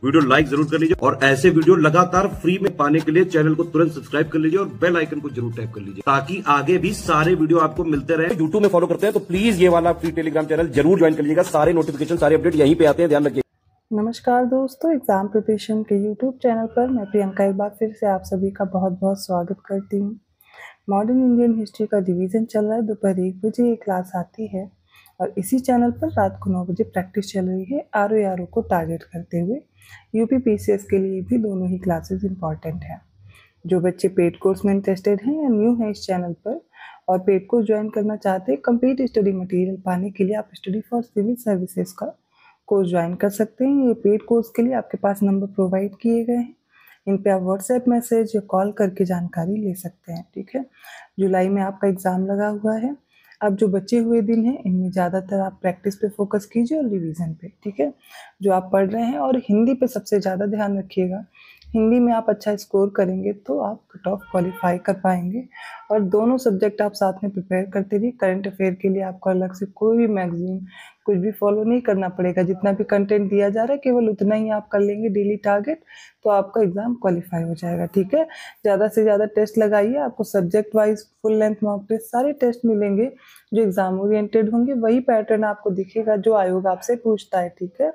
Video like जरूर कर लीजिए और ऐसे वीडियो लगातार फ्री में पाने के लिए चैनल को तुरंत सब्सक्राइब कर लीजिए और बेल आइकन को जरूर टैप कर लीजिए ताकि आगे भी सारे वीडियो आपको मिलते रहे। यूट्यूब में फॉलो करते हैं तो प्लीज ये वाला फ्री टेलीग्राम चैनल जरूर ज्वाइन कर लीजिएगा। सारे नोटिफिकेशन सारे अपडेट यहीं पे आते हैं, ध्यान रखिए। नमस्कार दोस्तों, एग्जाम प्रिपरेशन के यूट्यूब चैनल पर मैं प्रियंका एक बार फिर से आप सभी का बहुत बहुत स्वागत करती हूँ। मॉडर्न इंडियन हिस्ट्री का रिवीजन चल रहा है। दोपहर 1 बजे ये क्लास आती है और इसी चैनल पर रात को 9 बजे प्रैक्टिस चल रही है। ROARO को टारगेट करते हुए यूपी PCS के लिए भी दोनों ही क्लासेस इंपॉर्टेंट हैं। जो बच्चे पेड कोर्स में इंटरेस्टेड हैं या न्यू हैं इस चैनल पर और पेड कोर्स ज्वाइन करना चाहते हैं, कंप्लीट स्टडी मटेरियल पाने के लिए आप स्टडी फॉर सिविल सर्विसेज का कोर्स ज्वाइन कर सकते हैं। ये पेड कोर्स के लिए आपके पास नंबर प्रोवाइड किए गए हैं, इन पे आप व्हाट्सएप मैसेज या कॉल करके जानकारी ले सकते हैं। ठीक है, जुलाई में आपका एग्ज़ाम लगा हुआ है। अब जो बचे हुए दिन हैं इनमें ज़्यादातर आप प्रैक्टिस पे फोकस कीजिए और रिवीजन पे। ठीक है, जो आप पढ़ रहे हैं, और हिंदी पे सबसे ज़्यादा ध्यान रखिएगा। हिंदी में आप अच्छा स्कोर करेंगे तो आप कट ऑफ क्वालिफाई कर पाएंगे। और दोनों सब्जेक्ट आप साथ में प्रिपेयर करते रहिए। करंट अफेयर के लिए आपको अलग से कोई भी मैगजीन कुछ भी फॉलो नहीं करना पड़ेगा। जितना भी कंटेंट दिया जा रहा है केवल उतना ही आप कर लेंगे डेली टारगेट, तो आपका एग्जाम क्वालिफाई हो जाएगा। ठीक है, ज़्यादा से ज़्यादा टेस्ट लगाइए। आपको subject wise full length mock test सारे टेस्ट मिलेंगे जो एग्जाम ओरिएंटेड होंगे। वही पैटर्न आपको दिखेगा जो आयोग आपसे पूछता है। ठीक है,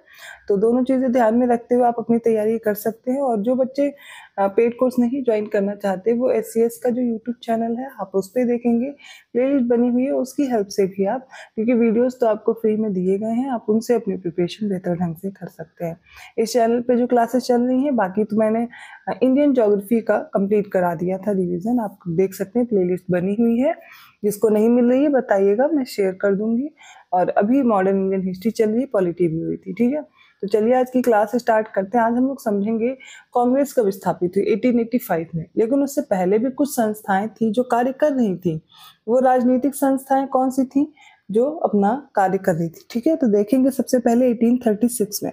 तो दोनों चीज़ें ध्यान में रखते हुए आप अपनी तैयारी कर सकते हैं। और जो बच्चे पेड कोर्स नहीं ज्वाइन करना चाहते वो SCS का जो यूट्यूब चैनल है आप उस पर देखेंगे, प्लेलिस्ट बनी हुई है, उसकी हेल्प से भी आप, क्योंकि वीडियोस तो आपको फ्री में दिए गए हैं, आप उनसे अपनी प्रिपरेशन बेहतर ढंग से कर सकते हैं। इस चैनल पे जो क्लासेस चल रही हैं, बाकी तो मैंने इंडियन ज्योग्राफी का कंप्लीट करा दिया था रिवीजन, आप देख सकते हैं, प्लेलिस्ट बनी हुई है। जिसको नहीं मिल रही है बताइएगा, मैं शेयर कर दूंगी। और अभी मॉडर्न इंडियन हिस्ट्री चल रही है, पॉलिटी भी हुई थी। ठीक है, तो चलिए आज की क्लास स्टार्ट करते हैं। आज हम लोग समझेंगे कांग्रेस कब स्थापित हुई 1885 में, लेकिन उससे पहले भी कुछ संस्थाएं थी जो कार्य कर रही थी। वो राजनीतिक संस्थाएं कौन सी थी जो अपना कार्य कर रही थी। ठीक है, तो देखेंगे सबसे पहले 1836 में।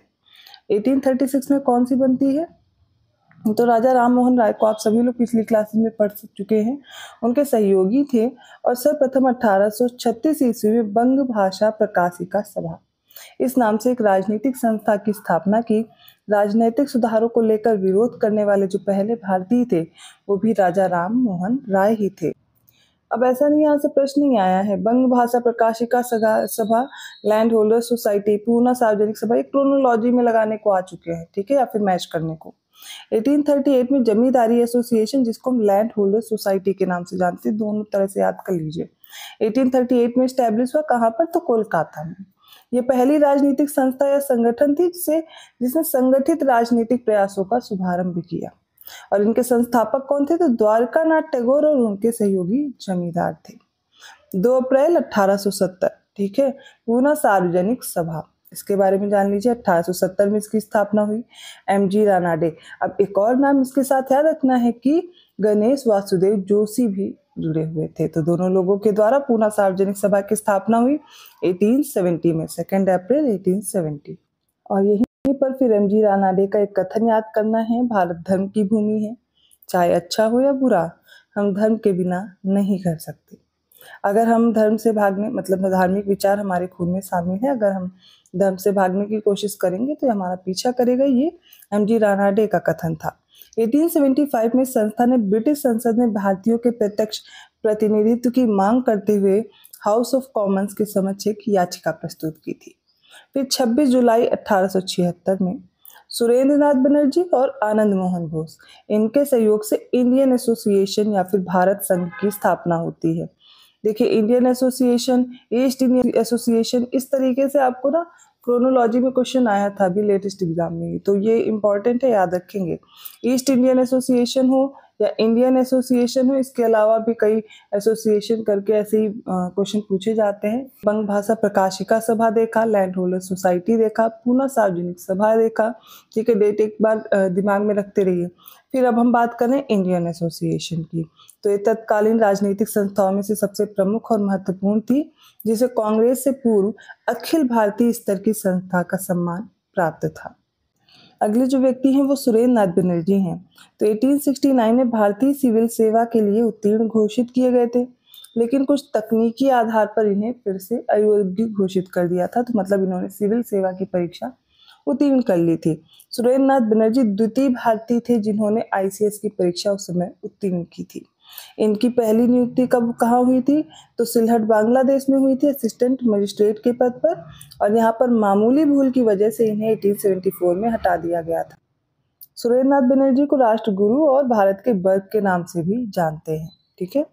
1836 में कौन सी बनती है, तो राजा राम मोहन राय को आप सभी लोग पिछली क्लासेस में पढ़ चुके हैं, उनके सहयोगी थे। और सर्वप्रथम 1836 ईस्वी में बंग भाषा प्रकाशिका सभा इस नाम से एक राजनीतिक संस्था की स्थापना की। राजनीतिक सुधारों को लेकर विरोध करने वाले जो पहले भारतीय थे वो भी राजा राम मोहन राय ही थे। अब ऐसा नहीं, यहाँ से प्रश्न नहीं आया है। बंग भाषा प्रकाशिका सभा, लैंड होल्डर सोसाइटी, पूर्णा सार्वजनिक सभा, एक क्रोनोलॉजी में लगाने को आ चुके हैं। ठीक है, या फिर मैच करने को। 1838 में जमींदारी एसोसिएशन, जिसको हम लैंड होल्डर सोसाइटी के नाम से जानते हैं, दोनों तरह से याद कर लीजिए। 1838 में स्टैब्लिश हुआ, कहाँ पर, तो कोलकाता में। ये पहली राजनीतिक संस्था या संगठन थी जिसने संगठित राजनीतिक प्रयासों का शुभारंभ किया। और इनके संस्थापक कौन थे, तो द्वारकानाथ टैगोर और उनके सहयोगी जमींदार थे। 2 अप्रैल 1870। ठीक है, पूना सार्वजनिक सभा, इसके बारे में जान लीजिए। 1870 में इसकी स्थापना हुई। MG रानाडे। अब एक और नाम इसके साथ याद रखना है कि गणेश वासुदेव जोशी भी जुड़े हुए थे। तो दोनों लोगों के द्वारा पूना सार्वजनिक सभा की स्थापना हुई 1870 में, 2 अप्रैल 1870। और यहीं पर फिर MG रानाडे का एक कथन याद करना है, भारत धर्म की भूमि है, चाहे अच्छा हो या बुरा, हम धर्म के बिना नहीं कर सकते। अगर हम धर्म से भागने, मतलब धार्मिक विचार हमारे खून में शामिल है, अगर हम धर्म से भागने की कोशिश करेंगे तो हमारा पीछा करेगा, ये MG रानाडे का कथन था। 1875 में संस्था ने ब्रिटिश संसद में भारतीयों के प्रत्यक्ष प्रतिनिधित्व की मांग करते हुए हाउस ऑफ कॉमन्स के समक्ष एक याचिका प्रस्तुत की थी। फिर 26 जुलाई 1876 में सुरेंद्र नाथ बनर्जी और आनंद मोहन बोस, इनके सहयोग से इंडियन एसोसिएशन या फिर भारत संघ की स्थापना होती है। देखिए, Indian association, east Indian association, इस तरीके से आपको ना क्रोनोलॉजी में क्वेश्चन आया था अभी लेटेस्ट एग्जाम में, तो ये इंपॉर्टेंट है, याद रखेंगे। ईस्ट इंडियन एसोसिएशन हो या इंडियन एसोसिएशन हो, इसके अलावा भी कई एसोसिएशन करके ऐसे ही क्वेश्चन पूछे जाते हैं। बंग भाषा प्रकाशिका सभा देखा, लैंड होल्डर सोसाइटी देखा, पूना सार्वजनिक सभा देखा। ठीक है, डेट एक बार दिमाग में रखते रहिए। फिर अब हम बात करें इंडियन एसोसिएशन की, तो ये तत्कालीन राजनीतिक संस्थाओं में से सबसे प्रमुख और महत्वपूर्ण थी, जिसे कांग्रेस से पूर्व अखिल भारतीय स्तर की संस्था का सम्मान प्राप्त था। अगले जो व्यक्ति हैं वो सुरेंद्र नाथ बनर्जी हैं। तो 1869 में भारतीय सिविल सेवा के लिए उत्तीर्ण घोषित किए गए थे, लेकिन कुछ तकनीकी आधार पर इन्हें फिर से अयोग्य घोषित कर दिया था। तो मतलब इन्होंने सिविल सेवा की परीक्षा उत्तीर्ण कर ली थी। सुरेंद्र नाथ बनर्जी द्वितीय भारतीय थे जिन्होंने ICS की परीक्षा उस समय उत्तीर्ण की थी। इनकी पहली नियुक्ति कब कहाँ हुई थी? तो सिलहट बांग्लादेश में हुई थी असिस्टेंट मजिस्ट्रेट के पद पर, और यहाँ पर मामूली भूल की वजह से इन्हें 1874 में हटा दिया गया था। सुरेंद्र नाथ बनर्जी को राष्ट्रगुरु और भारत के बर्ग के नाम से भी जानते हैं। ठीक है,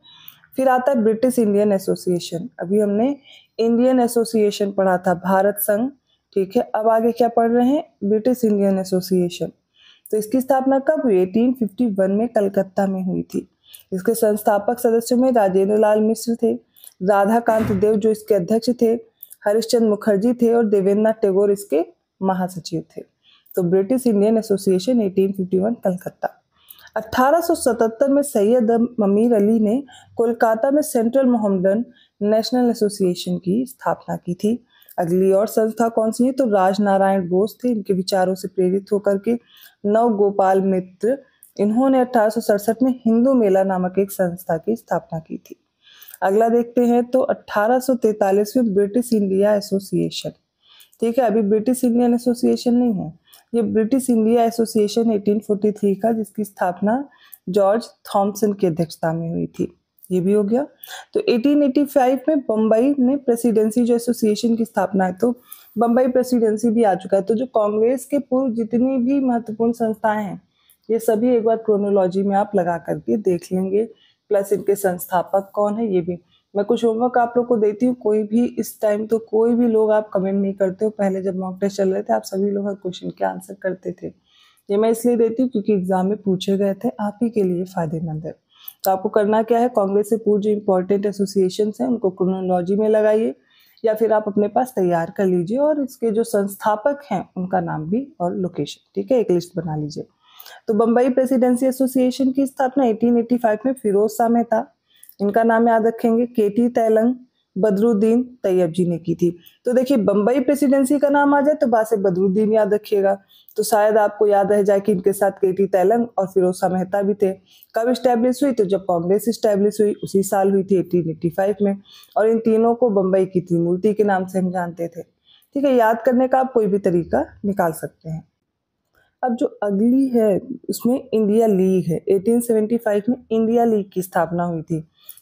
फिर आता है ब्रिटिश इंडियन एसोसिएशन। अभी हमने इंडियन एसोसिएशन पढ़ा था, भारत संघ। ठीक है, अब आगे क्या पढ़ रहे हैं? British Indian association. तो इसकी स्थापना कब हुई? 1851 में कलकत्ता में हुई थी। इसके संस्थापक सदस्यों में राजेंद्र लाल मिश्र थे, राधाकांत देव जो इसके अध्यक्ष थे, हरिश्चंद्र मुखर्जी थे और देवेंद्रनाथ टैगोर इसके महासचिव थे। तो ब्रिटिश इंडियन एसोसिएशन 1851 कलकत्ता। 1877 में सैयद अमीर अली ने कोलकाता में सेंट्रल मोहम्मडन नेशनल एसोसिएशन की स्थापना की थी। अगली और संस्था कौन सी है? तो राजनारायण बोस थे। इनके विचारों से प्रेरित होकर के नवगोपाल मित्र, इन्होंने 1867 में हिंदू मेला नामक एक संस्था की स्थापना की थी। अगला देखते हैं तो 1843 में ब्रिटिश इंडिया एसोसिएशन। ठीक है, अभी ब्रिटिश इंडियन एसोसिएशन नहीं है, ये ब्रिटिश इंडिया एसोसिएशन 1843 का, जिसकी स्थापना जॉर्ज थॉमसन की अध्यक्षता में हुई थी। ये भी हो गया। तो 1885 में बम्बई में प्रेसिडेंसी जो एसोसिएशन की स्थापना है, तो बम्बई प्रेसिडेंसी भी आ चुका है। तो जो कांग्रेस के पूर्व जितनी भी महत्वपूर्ण संस्थाएं हैं, ये सभी एक बार क्रोनोलॉजी में आप लगा करके देख लेंगे, प्लस इनके संस्थापक कौन है ये भी। मैं कुछ होमवर्क आप लोग को देती हूँ, कोई भी इस टाइम तो कोई भी लोग आप कमेंट नहीं करते हो। पहले जब मॉक टेस्ट चल रहे थे आप सभी लोग हर क्वेश्चन के आंसर करते थे। ये मैं इसलिए देती हूँ क्योंकि एग्जाम में पूछे गए थे, आप ही के लिए फायदेमंद है। तो आपको करना क्या है, कांग्रेस से पूर्व जो इंपॉर्टेंट एसोसिएशन हैं उनको क्रोनोलॉजी में लगाइए, या फिर आप अपने पास तैयार कर लीजिए और इसके जो संस्थापक हैं उनका नाम भी और लोकेशन, ठीक है, एक लिस्ट बना लीजिए। तो बम्बई प्रेसिडेंसी एसोसिएशन की स्थापना 1885 में फिरोज शाह मेहता, इनका नाम याद रखेंगे, केटी तैलंग, बदरुद्दीन तैयब जी ने की थी। तो देखिए बम्बई प्रेसिडेंसी का नाम आ जाए तो बासे बदरुद्दीन याद रखिएगा, तो शायद आपको याद रह जाए कि इनके साथ केटी तैलंग और फिरोज शाह मेहता भी थे। कब स्टैब्लिश हुई? तो जब कांग्रेस स्टैब्लिश हुई उसी साल हुई थी 1885 में, और इन तीनों को बम्बई की त्रिमूर्ति के नाम से हम जानते थे। ठीक है, याद करने का आप कोई भी तरीका निकाल सकते हैं। अब जो अगली है उसमें इंडिया लीग है। 1875 में इंडिया लीग की स्थापना हुई थी।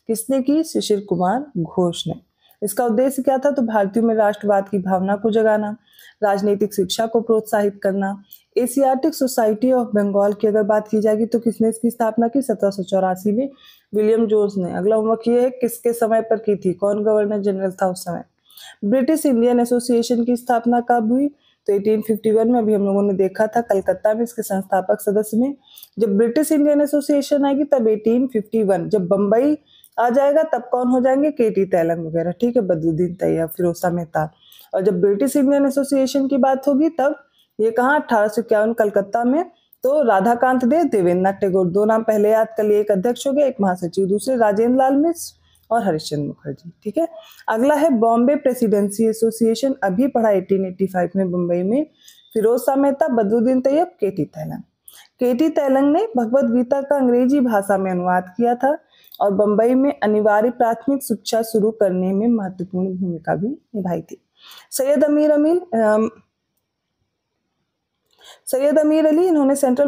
किसने की? शिशिर कुमार घोष ने। इसका उद्देश्य क्या था? तो भारतीयों में राष्ट्रवाद की भावना को जगाना, राजनीतिक शिक्षा को प्रोत्साहित करना। एशियाटिक सोसाइटी ऑफ बंगाल की अगर बात की जाएगी तो किसने इसकी स्थापना की? 1784 में विलियम जोन्स ने। अगला होमवर्क ये है किसके समय पर की थी, कौन गवर्नर जनरल था उस समय। ब्रिटिश इंडियन एसोसिएशन की स्थापना कब हुई? तो 1851 में, अभी हम लोगों ने देखा था कलकत्ता में इसके संस्थापक सदस्य में। जब ब्रिटिश इंडियन एसोसिएशन आएगी तब 1851, जब बम्बई आ जाएगा तब कौन हो जाएंगे? केटी तैलंग वगैरह, ठीक है, बदरुद्दीन तैयब, फिरोज शाह मेहता। और जब ब्रिटिश इंडियन एसोसिएशन की बात होगी तब ये कहाँ? 1851 कलकत्ता में। तो राधाकांत देव, देवेंद्रनाथ टैगोर, दो नाम पहले याद कर लिए, एक अध्यक्ष हो गया, एक महासचिव, दूसरे राजेंद्र लाल मिश्र और हरिश्चंद्र मुखर्जी। ठीक है, अगला है बॉम्बे प्रेसिडेंसी एसोसिएशन, अभी पढ़ा 1885 में बम्बई में। फिरोज शाह मेहता, बदरुद्दीन तैयब, केटी तैलंग। केटी तैलंग ने भगवत गीता का अंग्रेजी भाषा में अनुवाद किया था और बम्बई में अनिवार्य प्राथमिक शिक्षा शुरू करने में महत्वपूर्ण भूमिका भी निभाई थी। सैयद अमीर अली इन्होंने सेंट्रल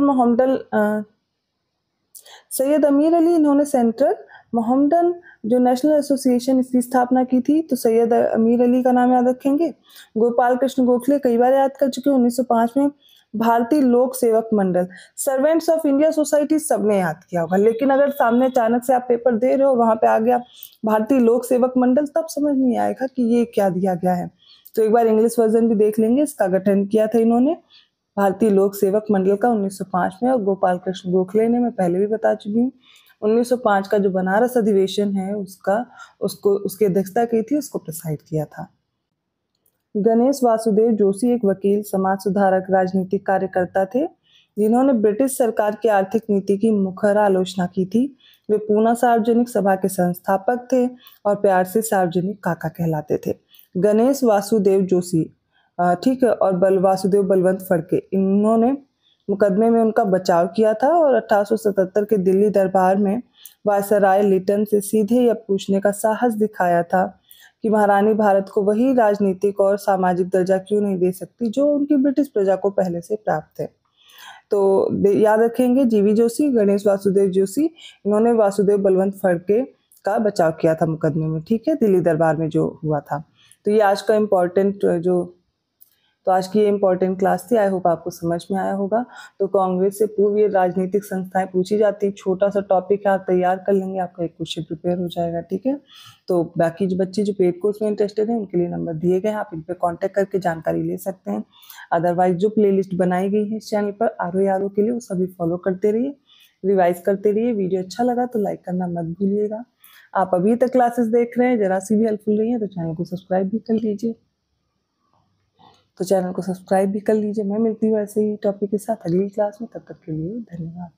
मोहम्मडन जो नेशनल एसोसिएशन इसकी स्थापना की थी। तो सैयद अमीर अली का नाम याद रखेंगे। गोपाल कृष्ण गोखले कई बार याद कर चुके, 1905 में। भारतीय लोक सेवक मंडल, सर्वेंट्स ऑफ इंडिया सोसाइटी, सबने याद किया होगा, लेकिन अगर सामने अचानक से आप पेपर दे रहे हो वहां पे आ गया भारतीय लोक सेवक मंडल, तब समझ नहीं आएगा कि ये क्या दिया गया है। तो एक बार इंग्लिश वर्जन भी देख लेंगे। इसका गठन किया था इन्होंने, भारतीय लोक सेवक मंडल का, 1905 में। और गोपाल कृष्ण गोखले ने मैं पहले भी बता चुकी हूँ, 1905 का जो बनारस अधिवेशन है उसकी अध्यक्षता की थी, उसको प्रेसाइड किया था। गणेश वासुदेव जोशी एक वकील, समाज सुधारक, राजनीतिक कार्यकर्ता थे जिन्होंने ब्रिटिश सरकार की आर्थिक नीति की मुखर आलोचना की थी। वे पूना सार्वजनिक सभा के संस्थापक थे और प्यार से सार्वजनिक काका कहलाते थे। गणेश वासुदेव जोशी, ठीक है, और वासुदेव बलवंत फड़के, इन्होंने मुकदमे में उनका बचाव किया था और 1877 के दिल्ली दरबार में वायसराय लिटन से सीधे यह पूछने का साहस दिखाया था कि महारानी भारत को वही राजनीतिक और सामाजिक दर्जा क्यों नहीं दे सकती जो उनकी ब्रिटिश प्रजा को पहले से प्राप्त है। तो याद रखेंगे जीवी जोशी, गणेश वासुदेव जोशी, इन्होंने वासुदेव बलवंत फड़के का बचाव किया था मुकदमे में, ठीक है, दिल्ली दरबार में जो हुआ था। तो ये आज का आज की ये इम्पोर्टेंट क्लास थी। आई होप आपको समझ में आया होगा। तो कांग्रेस से पूर्व ये राजनीतिक संस्थाएं पूछी जाती है, छोटा सा टॉपिक है, आप तैयार कर लेंगे, आपका एक क्वेश्चन प्रिपेयर हो जाएगा, ठीक है। तो बाकी जो बच्चे जो पेड कोर्स में इंटरेस्टेड हैं उनके लिए नंबर दिए गए हैं, आप इन पर कॉन्टैक्ट करके जानकारी ले सकते हैं। अदरवाइज जो प्लेलिस्ट बनाई गई है इस चैनल पर आर के लिए, वो सभी फॉलो करते रहिए, रिवाइज करते रहिए। वीडियो अच्छा लगा तो लाइक करना मत भूलिएगा। आप अभी तक क्लासेस देख रहे हैं, जरा सी भी हेल्पफुल रही है तो चैनल को सब्सक्राइब भी कर लीजिए। मैं मिलती हूँ ऐसे ही टॉपिक के साथ अगली क्लास में, तब तक के लिए धन्यवाद।